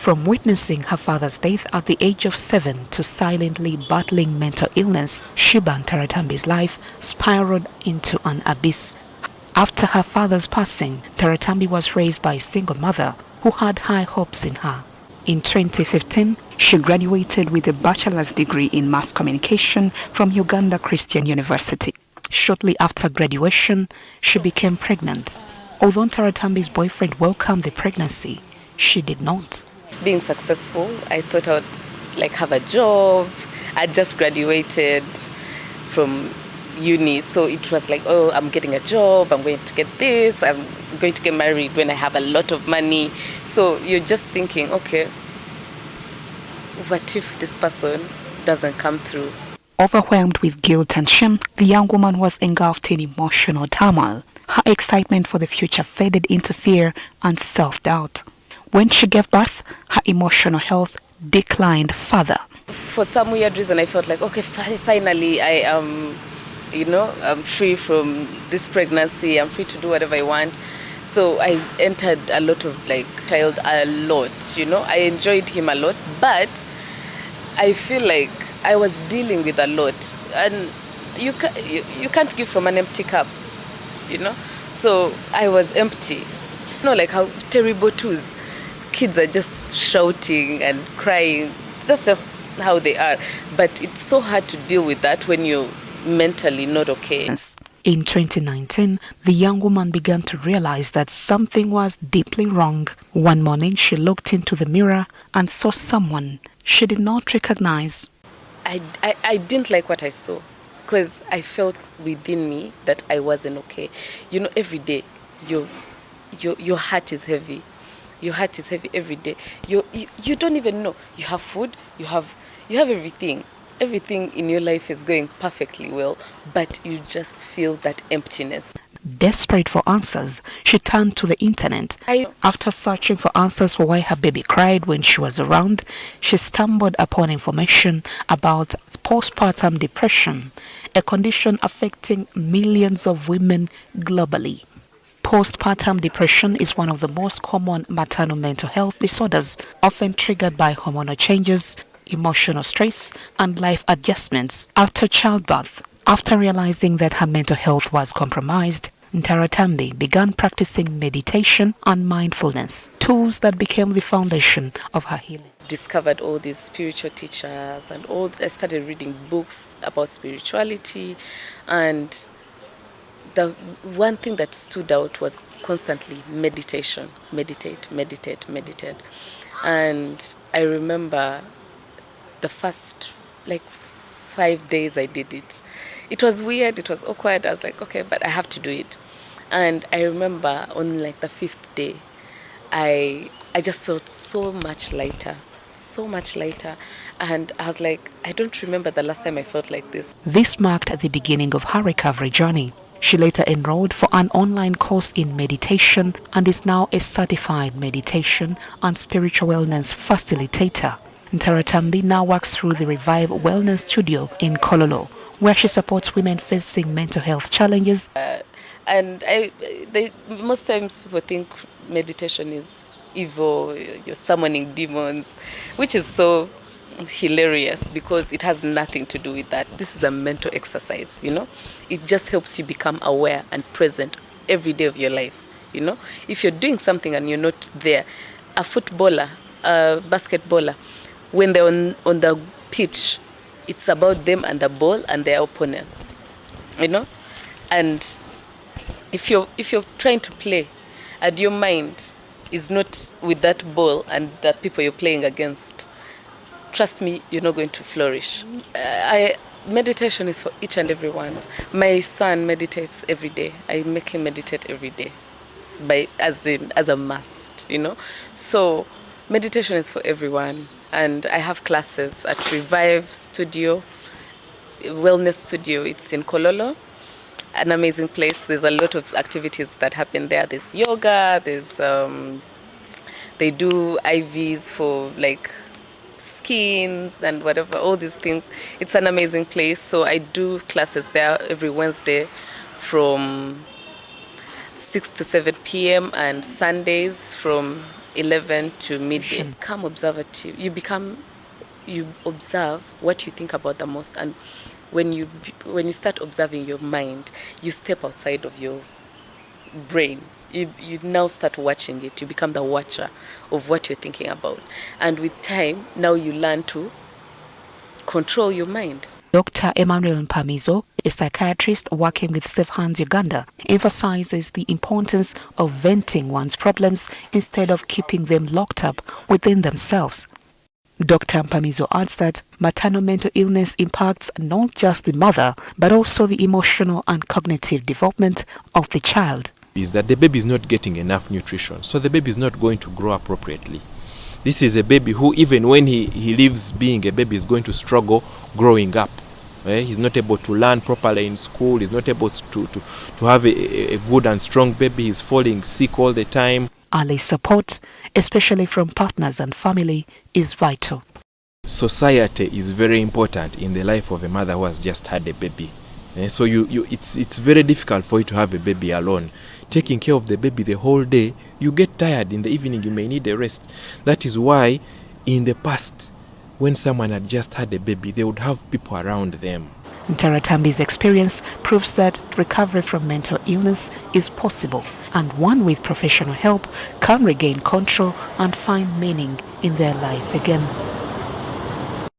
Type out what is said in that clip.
From witnessing her father's death at the age of 7 to silently battling mental illness, Sheba Ntaratambi's life spiraled into an abyss. After her father's passing, Ntaratambi was raised by a single mother who had high hopes in her. In 2015, she graduated with a bachelor's degree in mass communication from Uganda Christian University. Shortly after graduation, she became pregnant. Although Ntaratambi's boyfriend welcomed the pregnancy, she did not. Being successful, I thought I would have a job. I just graduated from uni, so it was like, oh, I'm getting a job, I'm going to get this, I'm going to get married when I have a lot of money. So you're just thinking, okay, what if this person doesn't come through? Overwhelmed with guilt and shame, the young woman was engulfed in emotional turmoil. Her excitement for the future faded into fear and self-doubt. When she gave birth, her emotional health declined further. For some weird reason, I felt like, okay, finally I am, I'm free from this pregnancy. I'm free to do whatever I want. So I entered a lot of child a lot, I enjoyed him a lot, but I feel like I was dealing with a lot. And you can't give from an empty cup, So I was empty. Like how terrible twos. Kids are just shouting and crying. That's just how they are. But it's so hard to deal with that when you're mentally not okay. In 2019, the young woman began to realize that something was deeply wrong. One morning, she looked into the mirror and saw someone she did not recognize. I didn't like what I saw because I felt within me that I wasn't okay. Every day, your heart is heavy. Your heart is heavy every day. You don't even know. You have food, you have everything. Everything in your life is going perfectly well, but you just feel that emptiness. Desperate for answers, she turned to the internet. After searching for answers for why her baby cried when she was around, she stumbled upon information about postpartum depression, a condition affecting millions of women globally. Postpartum depression is one of the most common maternal mental health disorders, often triggered by hormonal changes, emotional stress, and life adjustments after childbirth. After realizing that her mental health was compromised, Ntaratambi began practicing meditation and mindfulness, tools that became the foundation of her healing. Discovered all these spiritual teachers and I started reading books about spirituality, and the one thing that stood out was constantly meditation. Meditate. And I remember the first 5 days I did it. It was weird, it was awkward. I was like, okay, but I have to do it. And I remember on the 5th day, I just felt so much lighter. And I was like, I don't remember the last time I felt like this. This marked the beginning of her recovery journey. She later enrolled for an online course in meditation and is now a certified meditation and spiritual wellness facilitator. Ntaratambi now works through the Revive Wellness Studio in Kololo, where she supports women facing mental health challenges. And most times people think meditation is evil, you're summoning demons, which is so hilarious because it has nothing to do with that. This is a mental exercise, It just helps you become aware and present every day of your life, If you're doing something and you're not there, a footballer, a basketballer, when they're on the pitch, it's about them and the ball and their opponents, And if you're trying to play and your mind is not with that ball and the people you're playing against, trust me, you're not going to flourish. Meditation is for each and every one. My son meditates every day. I make him meditate every day, as a must, So meditation is for everyone. And I have classes at Revive Studio, Wellness Studio. It's in Kololo, an amazing place. There's a lot of activities that happen there. There's yoga, they do IVs for skins and whatever, all these things. It's an amazing place. So I do classes there every Wednesday from 6 to 7 p.m. and Sundays from 11 to midday. Become observative. You observe what you think about the most, and when you start observing your mind, you step outside of your brain. You now start watching it. You become the watcher of what you're thinking about, and with time, now you learn to control your mind. Dr. Emmanuel Mpamizo, a psychiatrist working with Safe Hands Uganda, emphasizes the importance of venting one's problems instead of keeping them locked up within themselves. Dr. Mpamizo adds that maternal mental illness impacts not just the mother, but also the emotional and cognitive development of the child. Is that the baby is not getting enough nutrition, so the baby is not going to grow appropriately. This is a baby who, even when he lives being a baby, is going to struggle growing up. He's not able to learn properly in school. He's not able to have a good and strong baby. He's falling sick all the time. Early support, especially from partners and family, is vital. Society is very important in the life of a mother who has just had a baby. So it's very difficult for you to have a baby alone. Taking care of the baby the whole day, you get tired. In the evening, you may need a rest. That is why in the past, when someone had just had a baby, they would have people around them. Ntaratambi's experience proves that recovery from mental illness is possible, and one with professional help can regain control and find meaning in their life again.